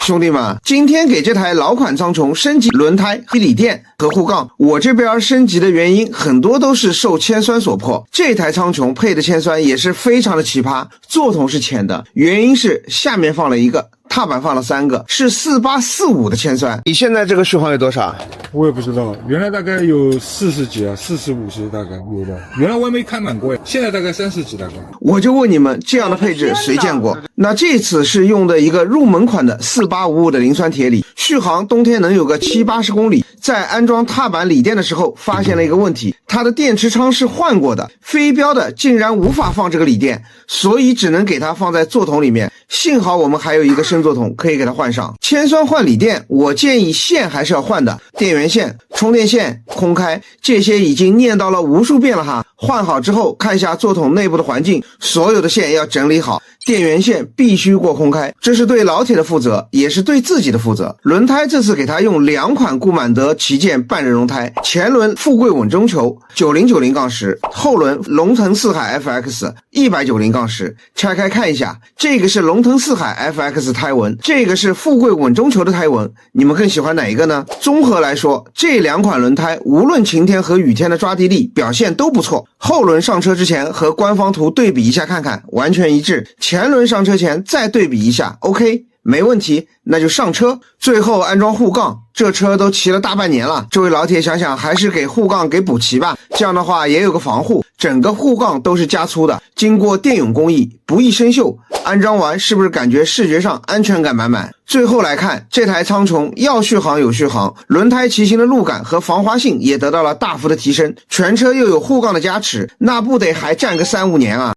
兄弟们，今天给这台老款苍穹升级轮胎、锂电和护杠。我这边升级的原因很多都是受铅酸所迫。这台苍穹配的铅酸也是非常的奇葩，座筒是浅的，原因是下面放了一个，踏板放了3个，是4845的铅酸。你现在这个续航有多少？我也不知道，原来大概有40几啊，40、50大概有的。原来我也没开满过，现在大概30几大概。我就问你们，这样的配置谁见过？那这次是用的一个入门款的4855的磷酸铁锂，续航冬天能有个70、80公里。在安装踏板锂电的时候，发现了一个问题，它的电池仓是换过的，飞标的竟然无法放这个锂电，所以只能给它放在座筒里面。幸好我们还有一个升座筒可以给它换上。铅酸换锂电，我建议线还是要换的，电源线、充电线、空开，这些已经念叨了无数遍了哈。换好之后，看一下座筒内部的环境，所有的线要整理好，电源线必须过空开，这是对老铁的负责，也是对自己的负责。轮胎这次给它用2款顾满德旗舰半人绒胎，前轮富贵稳中求9090-10，后轮龙腾四海 FX 190-10。拆开看一下，这个是龙腾四海 FX 胎纹，这个是富贵稳中求的胎纹，你们更喜欢哪一个呢？综合来说，这2款轮胎无论晴天和雨天的抓地力表现都不错。后轮上车之前和官方图对比一下看看，完全一致。前轮上车前再对比一下 OK， 没问题，那就上车。最后安装护杠，这车都骑了大半年了，这位老铁想想还是给护杠给补齐吧，这样的话也有个防护。整个护杠都是加粗的，经过电泳工艺，不易生锈。安装完是不是感觉视觉上安全感满满？最后来看，这台苍穹要续航有续航，轮胎骑行的路感和防滑性也得到了大幅的提升，全车又有护杠的加持，那不得还站个3、5年啊。